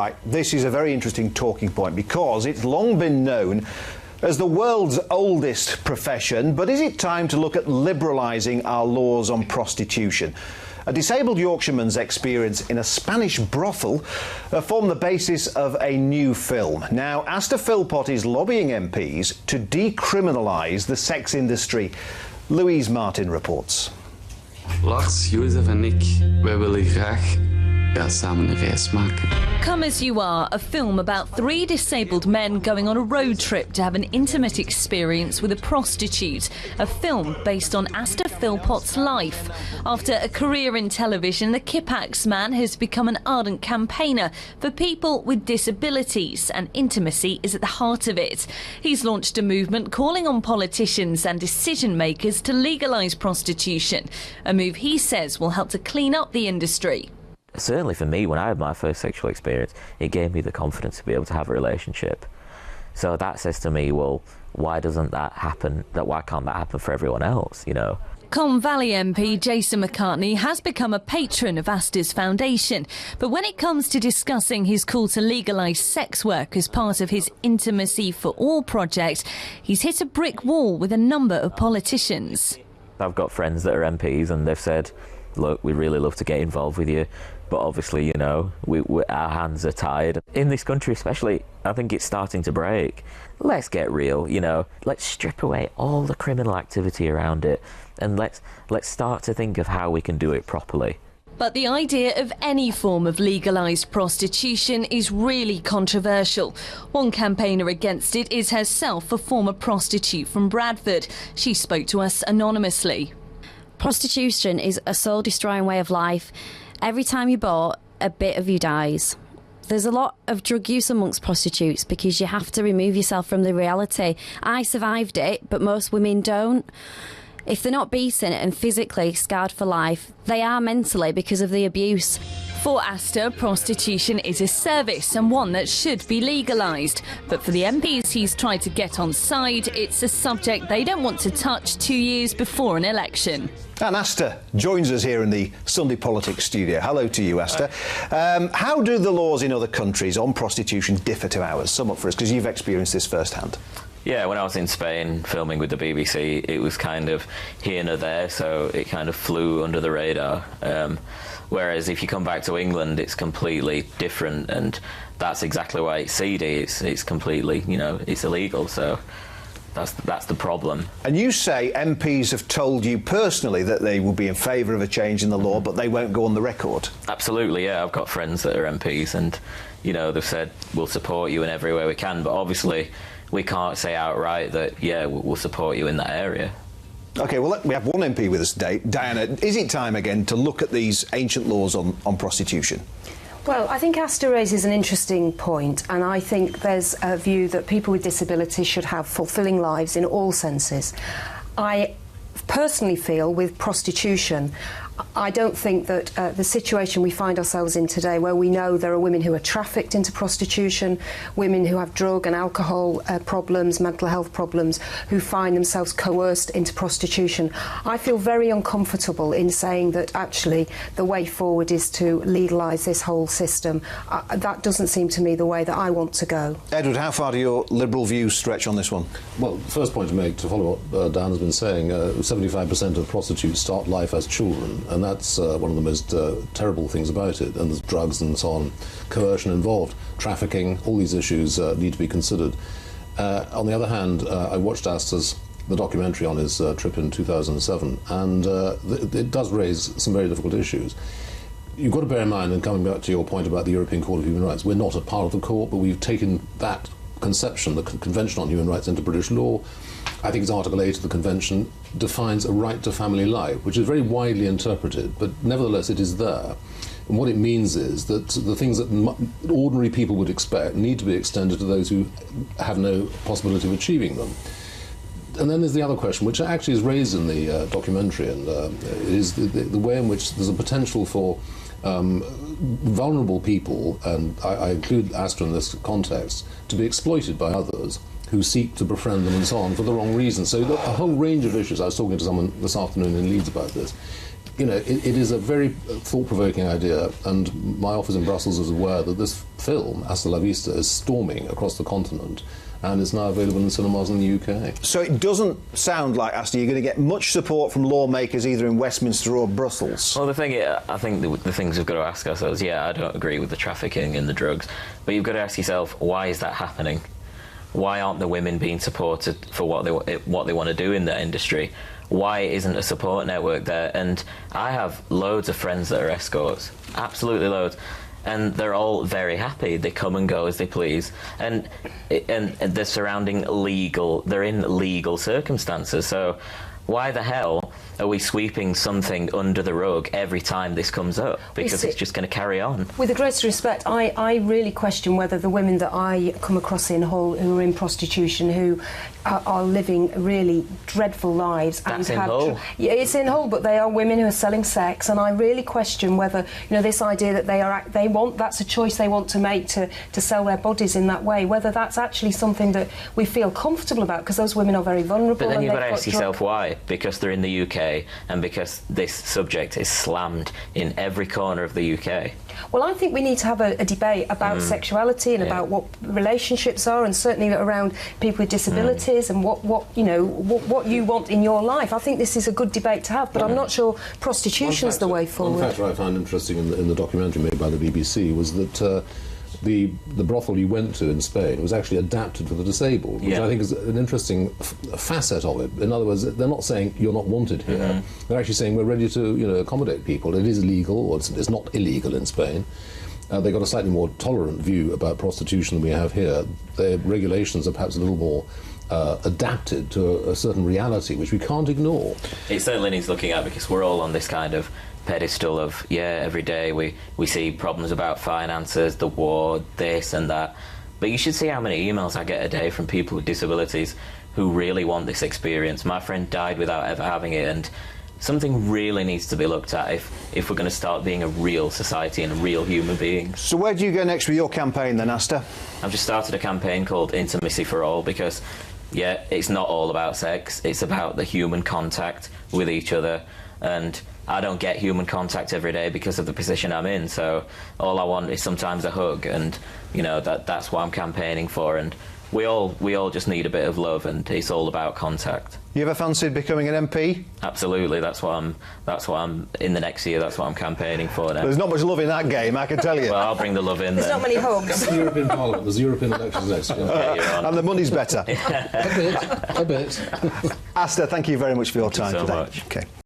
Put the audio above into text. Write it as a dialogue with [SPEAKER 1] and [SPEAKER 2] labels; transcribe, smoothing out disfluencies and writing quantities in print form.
[SPEAKER 1] Right, this is a very interesting talking point because it's long been known as the world's oldest profession, but is it time to look at liberalising our laws on prostitution? A disabled Yorkshireman's experience in a Spanish brothel formed the basis of a new film. Now, Asta Philpot is lobbying MPs to decriminalise the sex industry. Louise Martin reports.
[SPEAKER 2] Lars, Jozef en ik, wij willen graag samen een reis maken.
[SPEAKER 3] Come As You Are, a film about 3 disabled men going on a road trip to have an intimate experience with a prostitute. A film based on Asta Philpot's life. After a career in television, the Kippax man has become an ardent campaigner for people with disabilities, and intimacy is at the heart of it. He's launched a movement calling on politicians and decision makers to legalise prostitution, a move he says will help to clean up the industry.
[SPEAKER 4] Certainly for me, when I had my first sexual experience, it gave me the confidence to be able to have a relationship. So that says to me, well, why doesn't that happen? Why can't that happen for everyone else, you know?
[SPEAKER 3] Colne Valley MP Jason McCartney has become a patron of Asta's foundation, but when it comes to discussing his call to legalise sex work as part of his Intimacy for All project, he's hit a brick wall with a number of politicians.
[SPEAKER 4] I've got friends that are MPs and they've said, look, we'd really love to get involved with you, but obviously, you know, our hands are tied. In this country especially, I think it's starting to break. Let's get real, you know, let's strip away all the criminal activity around it and let's start to think of how we can do it properly.
[SPEAKER 3] But the idea of any form of legalised prostitution is really controversial. One campaigner against it is herself a former prostitute from Bradford. She spoke to us anonymously.
[SPEAKER 5] Prostitution is a soul-destroying way of life. Every time you bought, a bit of you dies. There's a lot of drug use amongst prostitutes because you have to remove yourself from the reality. I survived it, but most women don't. If they're not beaten and physically scarred for life, they are mentally because of the abuse.
[SPEAKER 3] For Asta, prostitution is a service and one that should be legalised. But for the MPs he's tried to get on side, it's a subject they don't want to touch 2 years before an election.
[SPEAKER 1] And Asta joins us here in the Sunday Politics studio. Hello to you, Asta. How do the laws in other countries on prostitution differ to ours? Sum up for us, because you've experienced this firsthand.
[SPEAKER 4] Yeah, when I was in Spain filming with the BBC, it was kind of here and there, so it kind of flew under the radar. Whereas if you come back to England, it's completely different, and that's exactly why it's seedy. It's completely, you know, it's illegal, so that's the problem. And
[SPEAKER 1] you say MPs have told you personally that they will be in favour of a change in the law, but they won't go on the record?
[SPEAKER 4] Absolutely, yeah. I've got friends that are MPs, and, you know, they've said, we'll support you in every way we can, but obviously we can't say outright that, yeah, we'll support you in that area.
[SPEAKER 1] OK, well, we have one MP with us today. Diana, is it time again to look at these ancient laws on prostitution?
[SPEAKER 6] Well, I think Asta raises an interesting point, and I think there's a view that people with disabilities should have fulfilling lives in all senses. I personally feel with prostitution, I don't think that the situation we find ourselves in today, where we know there are women who are trafficked into prostitution, women who have drug and alcohol problems, mental health problems, who find themselves coerced into prostitution. I feel very uncomfortable in saying that actually the way forward is to legalise this whole system. That doesn't seem to me the way that I want to go.
[SPEAKER 1] Edward, how far do your Liberal views stretch on this one?
[SPEAKER 7] Well, first point to make, to follow what Dan has been saying, 75% of prostitutes start life as children. And that's one of the most terrible things about it. And there's drugs and so on, coercion involved, trafficking, all these issues need to be considered. On the other hand, I watched Asta's the documentary on his trip in 2007, and it does raise some very difficult issues. You've got to bear in mind, and coming back to your point about the European Court of Human Rights, we're not a part of the court, but we've taken that conception, the Convention on Human Rights, into British law. I think it's Article 8 of the Convention defines a right to family life, which is very widely interpreted, but nevertheless it is there. And what it means is that the things that ordinary people would expect need to be extended to those who have no possibility of achieving them. And then there's the other question, which actually is raised in the documentary, and is the way in which there's a potential for vulnerable people, and I include Asta in this context, to be exploited by others who seek to befriend them and so on for the wrong reasons. So a whole range of issues. I was talking to someone this afternoon in Leeds about this. you know, it is a very thought-provoking idea, and my office in Brussels is aware that this film, Asta la Vista, is storming across the continent and is now available in cinemas in the UK.
[SPEAKER 1] So it doesn't sound like, Asta, you're going to get much support from lawmakers either in Westminster or Brussels.
[SPEAKER 4] Well, the thing is, I think the things we've got to ask ourselves, yeah, I don't agree with the trafficking and the drugs, but you've got to ask yourself, why is that happening? Why aren't the women being supported for what they want to do in that industry? Why isn't a support network there? And I have loads of friends that are escorts, absolutely loads, and they're all very happy. They come and go as they please, and they're they're in legal circumstances. So why the hell are we sweeping something under the rug every time this comes up? Because it's just going to carry on.
[SPEAKER 6] With the greatest respect, I really question whether the women that I come across in Hull who are in prostitution, who are living really dreadful lives.
[SPEAKER 4] That's in Hull?
[SPEAKER 6] Yeah, it's in Hull, but they are women who are selling sex, and I really question whether, you know, this idea that that's a choice they want to make to sell their bodies in that way, whether that's actually something that we feel comfortable about, because those women are very vulnerable.
[SPEAKER 4] But then you've got to ask yourself why. Because they're in the UK, and because this subject is slammed in every corner of the UK.
[SPEAKER 6] Well, I think we need to have a debate about sexuality and about what relationships are, and certainly around people with disabilities and what you want in your life. I think this is a good debate to have, but I'm not sure prostitution's the way forward.
[SPEAKER 7] One factor I found interesting in the documentary made by the BBC was that the brothel you went to in Spain was actually adapted for the disabled, which I think is an interesting facet of it. In other words, they're not saying you're not wanted here. They're actually saying we're ready to accommodate people. It is legal, or it's not illegal in Spain. They've got a slightly more tolerant view about prostitution than we have here. Their regulations are perhaps a little more adapted to a certain reality which we can't ignore.
[SPEAKER 4] It certainly needs looking at, because we're all on this kind of pedestal of, every day we see problems about finances, the war, this and that. But you should see how many emails I get a day from people with disabilities who really want this experience. My friend died without ever having it, and something really needs to be looked at if we're going to start being a real society and real human beings.
[SPEAKER 1] So where do you go next with your campaign then, Asta?
[SPEAKER 4] I've just started a campaign called Intimacy for All, because it's not all about sex, it's about the human contact with each other, and I don't get human contact every day because of the position I'm in, so all I want is sometimes a hug, and that's what I'm campaigning for, and we all just need a bit of love, and it's all about contact.
[SPEAKER 1] You ever fancied becoming an MP?
[SPEAKER 4] Absolutely, that's what I'm in the next year, that's what I'm campaigning for now.
[SPEAKER 1] There's not much love in that game, I can tell you.
[SPEAKER 4] Well, I'll bring the love in.
[SPEAKER 6] There's not many hugs.
[SPEAKER 7] The European Parliament, there's European elections next year.
[SPEAKER 1] And the money's better.
[SPEAKER 7] A bit.
[SPEAKER 1] Asta, thank you very much for your time
[SPEAKER 4] so
[SPEAKER 1] today.
[SPEAKER 4] Much.
[SPEAKER 1] Okay.